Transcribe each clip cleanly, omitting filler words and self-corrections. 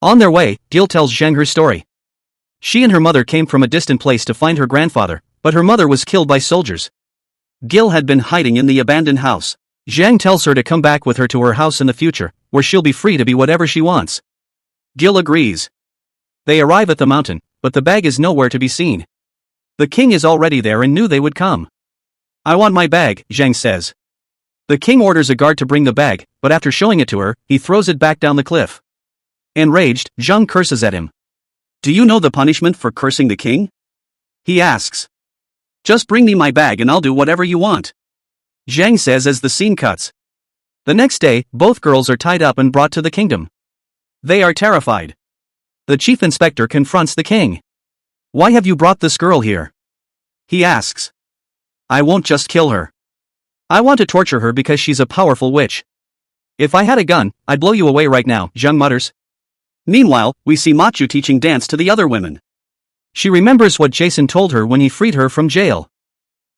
On their way, Gil tells Zhang her story. She and her mother came from a distant place to find her grandfather, but her mother was killed by soldiers. Gil had been hiding in the abandoned house. Zhang tells her to come back with her to her house in the future, where she'll be free to be whatever she wants. Gil agrees. They arrive at the mountain, but the bag is nowhere to be seen. The king is already there and knew they would come. I want my bag, Zhang says. The king orders a guard to bring the bag, but after showing it to her, he throws it back down the cliff. Enraged, Zhang curses at him. Do you know the punishment for cursing the king? He asks. Just bring me my bag and I'll do whatever you want. Zhang says as the scene cuts. The next day, both girls are tied up and brought to the kingdom. They are terrified. The chief inspector confronts the king. Why have you brought this girl here? He asks. I won't just kill her. I want to torture her because she's a powerful witch. If I had a gun, I'd blow you away right now, Zhang mutters. Meanwhile, we see Machu teaching dance to the other women. She remembers what Jason told her when he freed her from jail.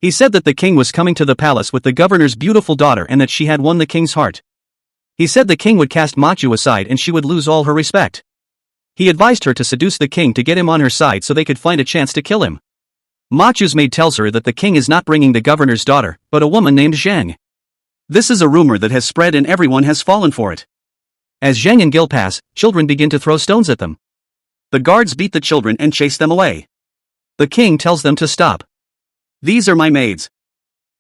He said that the king was coming to the palace with the governor's beautiful daughter and that she had won the king's heart. He said the king would cast Machu aside and she would lose all her respect. He advised her to seduce the king to get him on her side so they could find a chance to kill him. Machu's maid tells her that the king is not bringing the governor's daughter, but a woman named Zhang. This is a rumor that has spread and everyone has fallen for it. As Zhang and Gil pass, children begin to throw stones at them. The guards beat the children and chase them away. The king tells them to stop. These are my maids.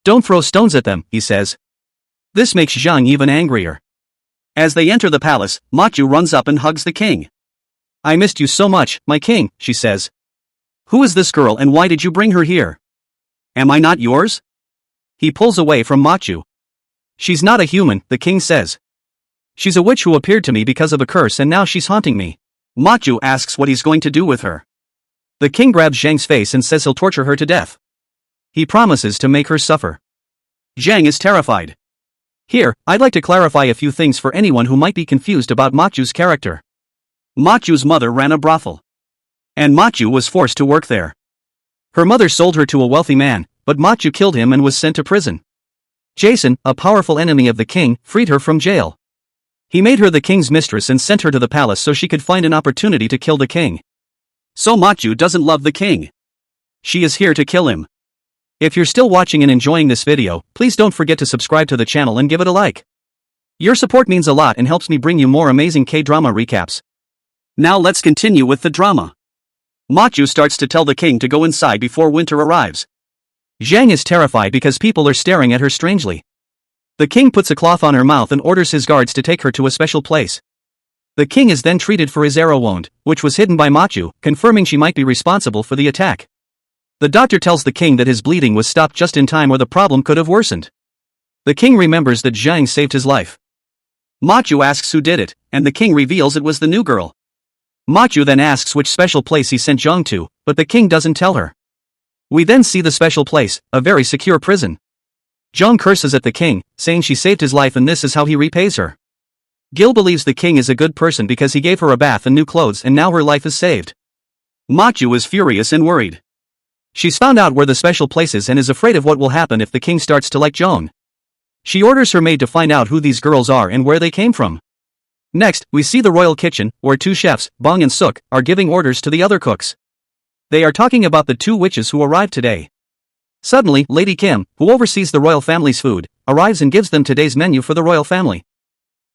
Don't throw stones at them, he says. This makes Zhang even angrier. As they enter the palace, Machu runs up and hugs the king. I missed you so much, my king, she says. Who is this girl and why did you bring her here? Am I not yours? He pulls away from Machu. She's not a human, the king says. She's a witch who appeared to me because of a curse and now she's haunting me. Machu asks what he's going to do with her. The king grabs Zhang's face and says he'll torture her to death. He promises to make her suffer. Zhang is terrified. Here, I'd like to clarify a few things for anyone who might be confused about Machu's character. Machu's mother ran a brothel. And Machu was forced to work there. Her mother sold her to a wealthy man, but Machu killed him and was sent to prison. Jason, a powerful enemy of the king, freed her from jail. He made her the king's mistress and sent her to the palace so she could find an opportunity to kill the king. So Machu doesn't love the king. She is here to kill him. If you're still watching and enjoying this video, please don't forget to subscribe to the channel and give it a like. Your support means a lot and helps me bring you more amazing K-drama recaps. Now let's continue with the drama. Machu starts to tell the king to go inside before winter arrives. Zhang is terrified because people are staring at her strangely. The king puts a cloth on her mouth and orders his guards to take her to a special place. The king is then treated for his arrow wound, which was hidden by Machu, confirming she might be responsible for the attack. The doctor tells the king that his bleeding was stopped just in time or the problem could have worsened. The king remembers that Zhang saved his life. Machu asks who did it, and the king reveals it was the new girl. Machu then asks which special place he sent Zhang to, but the king doesn't tell her. We then see the special place, a very secure prison. Zhang curses at the king, saying she saved his life and this is how he repays her. Gil believes the king is a good person because he gave her a bath and new clothes and now her life is saved. Machu is furious and worried. She's found out where the special place is and is afraid of what will happen if the king starts to like Zhang. She orders her maid to find out who these girls are and where they came from. Next, we see the royal kitchen, where two chefs, Bong and Suk, are giving orders to the other cooks. They are talking about the two witches who arrived today. Suddenly, Lady Kim, who oversees the royal family's food, arrives and gives them today's menu for the royal family.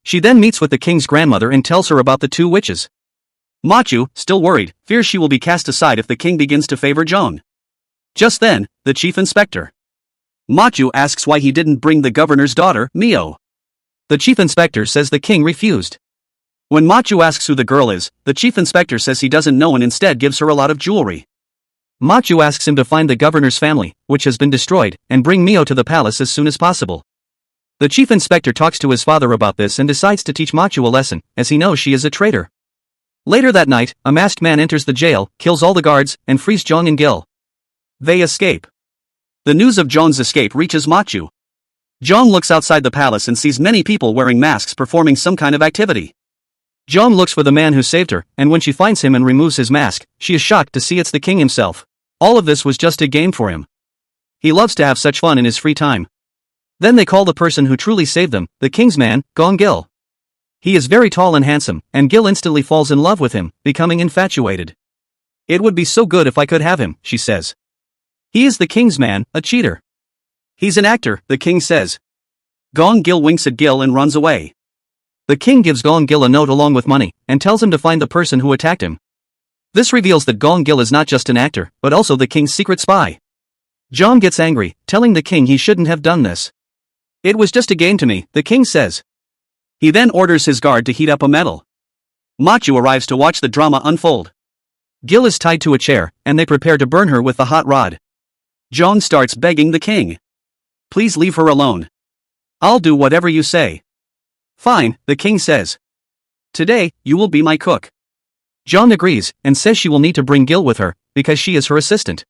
She then meets with the king's grandmother and tells her about the two witches. Machu, still worried, fears she will be cast aside if the king begins to favor Zhang. Just then, the chief inspector. Machu asks why he didn't bring the governor's daughter, Mio. The chief inspector says the king refused. When Machu asks who the girl is, the chief inspector says he doesn't know and instead gives her a lot of jewelry. Machu asks him to find the governor's family, which has been destroyed, and bring Mio to the palace as soon as possible. The chief inspector talks to his father about this and decides to teach Machu a lesson, as he knows she is a traitor. Later that night, a masked man enters the jail, kills all the guards, and frees Zhang and Gil. They escape. The news of Zhang's escape reaches Machu. Zhang looks outside the palace and sees many people wearing masks performing some kind of activity. Zhang looks for the man who saved her, and when she finds him and removes his mask, she is shocked to see it's the king himself. All of this was just a game for him. He loves to have such fun in his free time. Then they call the person who truly saved them, the king's man, Gong Gil. He is very tall and handsome, and Gil instantly falls in love with him, becoming infatuated. It would be so good if I could have him, she says. He is the king's man, a cheater. He's an actor, the king says. Gil winks at Gil and runs away. The king gives Gil a note along with money, and tells him to find the person who attacked him. This reveals that Gil is not just an actor, but also the king's secret spy. John gets angry, telling the king he shouldn't have done this. It was just a game to me, the king says. He then orders his guard to heat up a medal. Machu arrives to watch the drama unfold. Gil is tied to a chair, and they prepare to burn her with the hot rod. John starts begging the king. Please leave her alone. I'll do whatever you say. Fine, the king says. Today, you will be my cook. John agrees, and says she will need to bring Gil with her, because she is her assistant.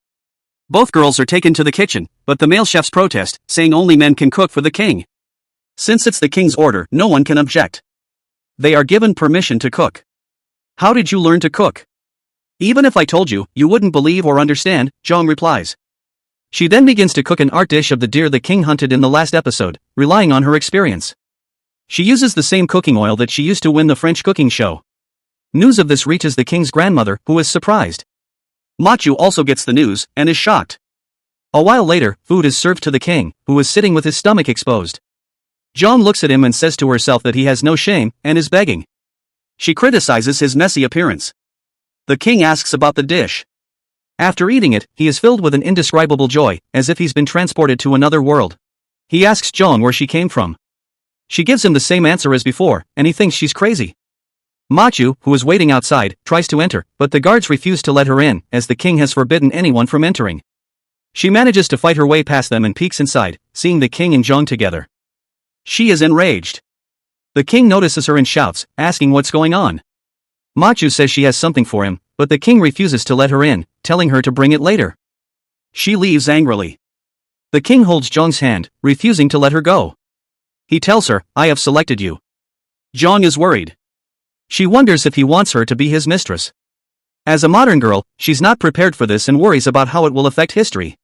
Both girls are taken to the kitchen, but the male chefs protest, saying only men can cook for the king. Since it's the king's order, no one can object. They are given permission to cook. How did you learn to cook? Even if I told you, you wouldn't believe or understand, John replies. She then begins to cook an art dish of the deer the king hunted in the last episode, relying on her experience. She uses the same cooking oil that she used to win the French cooking show. News of this reaches the king's grandmother, who is surprised. Machu also gets the news, and is shocked. A while later, food is served to the king, who is sitting with his stomach exposed. John looks at him and says to herself that he has no shame, and is begging. She criticizes his messy appearance. The king asks about the dish. After eating it, he is filled with an indescribable joy, as if he's been transported to another world. He asks John where she came from. She gives him the same answer as before, and he thinks she's crazy. Machu, who is waiting outside, tries to enter, but the guards refuse to let her in, as the king has forbidden anyone from entering. She manages to fight her way past them and peeks inside, seeing the king and John together. She is enraged. The king notices her and shouts, asking what's going on. Machu says she has something for him, but the king refuses to let her in, telling her to bring it later. She leaves angrily. The king holds Zhang's hand, refusing to let her go. He tells her, I have selected you. Zhang is worried. She wonders if he wants her to be his mistress. As a modern girl, she's not prepared for this and worries about how it will affect history.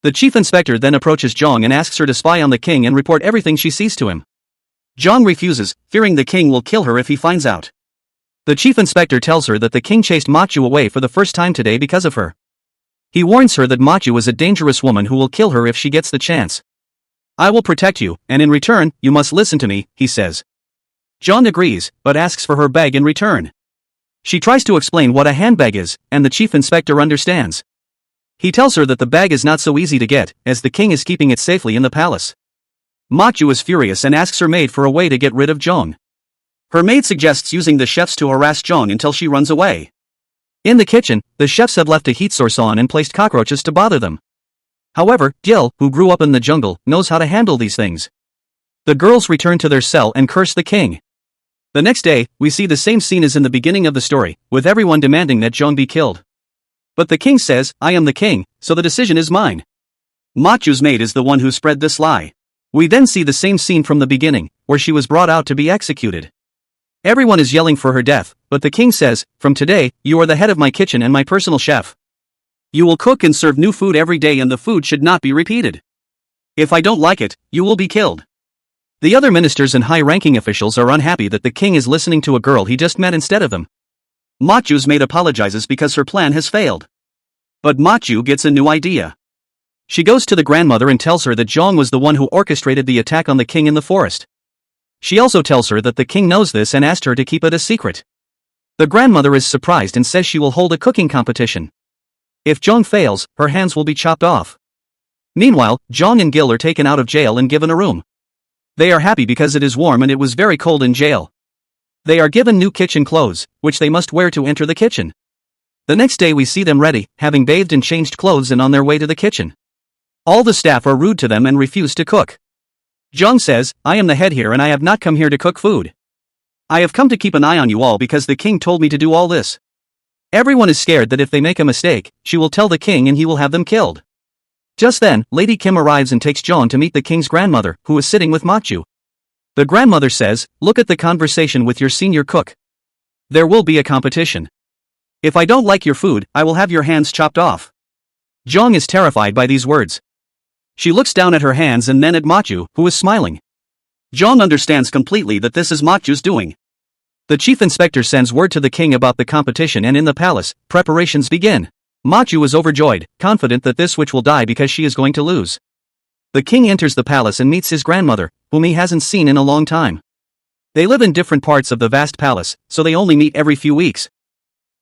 The chief inspector then approaches Zhang and asks her to spy on the king and report everything she sees to him. Zhang refuses, fearing the king will kill her if he finds out. The chief inspector tells her that the king chased Machu away for the first time today because of her. He warns her that Machu is a dangerous woman who will kill her if she gets the chance. I will protect you, and in return, you must listen to me, he says. John agrees, but asks for her bag in return. She tries to explain what a handbag is, and the chief inspector understands. He tells her that the bag is not so easy to get, as the king is keeping it safely in the palace. Machu is furious and asks her maid for a way to get rid of Zhang. Her maid suggests using the chefs to harass Zhang until she runs away. In the kitchen, the chefs have left a heat source on and placed cockroaches to bother them. However, Gil, who grew up in the jungle, knows how to handle these things. The girls return to their cell and curse the king. The next day, we see the same scene as in the beginning of the story, with everyone demanding that Zhang be killed. But the king says, I am the king, so the decision is mine. Machu's maid is the one who spread this lie. We then see the same scene from the beginning, where she was brought out to be executed. Everyone is yelling for her death, but the king says, from today, you are the head of my kitchen and my personal chef. You will cook and serve new food every day and the food should not be repeated. If I don't like it, you will be killed. The other ministers and high-ranking officials are unhappy that the king is listening to a girl he just met instead of them. Machu's maid apologizes because her plan has failed. But Machu gets a new idea. She goes to the grandmother and tells her that Zhang was the one who orchestrated the attack on the king in the forest. She also tells her that the king knows this and asked her to keep it a secret. The grandmother is surprised and says she will hold a cooking competition. If Zhang fails, her hands will be chopped off. Meanwhile, Zhang and Gil are taken out of jail and given a room. They are happy because it is warm and it was very cold in jail. They are given new kitchen clothes, which they must wear to enter the kitchen. The next day we see them ready, having bathed and changed clothes and on their way to the kitchen. All the staff are rude to them and refuse to cook. Zhang says, I am the head here and I have not come here to cook food. I have come to keep an eye on you all because the king told me to do all this. Everyone is scared that if they make a mistake, she will tell the king and he will have them killed. Just then, Lady Kim arrives and takes Zhang to meet the king's grandmother, who is sitting with Machu. The grandmother says, look at the conversation with your senior cook. There will be a competition. If I don't like your food, I will have your hands chopped off. Zhang is terrified by these words. She looks down at her hands and then at Machu, who is smiling. Zhang understands completely that this is Ma Chu's doing. The chief inspector sends word to the king about the competition, and in the palace, preparations begin. Ma Chu is overjoyed, confident that this witch will die because she is going to lose. The king enters the palace and meets his grandmother, whom he hasn't seen in a long time. They live in different parts of the vast palace, so they only meet every few weeks.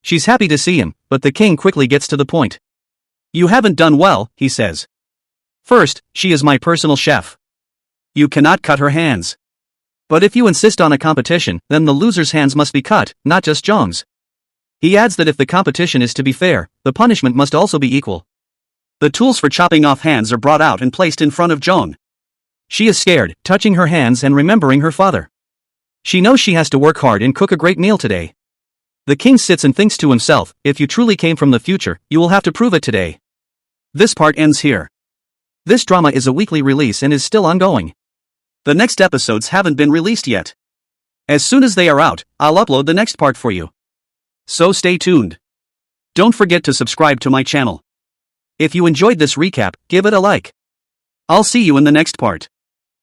She's happy to see him, but the king quickly gets to the point. "You haven't done well," he says. "First, she is my personal chef. You cannot cut her hands. But if you insist on a competition, then the loser's hands must be cut, not just Zhang's." He adds that if the competition is to be fair, the punishment must also be equal. The tools for chopping off hands are brought out and placed in front of Zhang. She is scared, touching her hands and remembering her father. She knows she has to work hard and cook a great meal today. The king sits and thinks to himself, if you truly came from the future, you will have to prove it today. This part ends here. This drama is a weekly release and is still ongoing. The next episodes haven't been released yet. As soon as they are out, I'll upload the next part for you. So stay tuned. Don't forget to subscribe to my channel. If you enjoyed this recap, give it a like. I'll see you in the next part.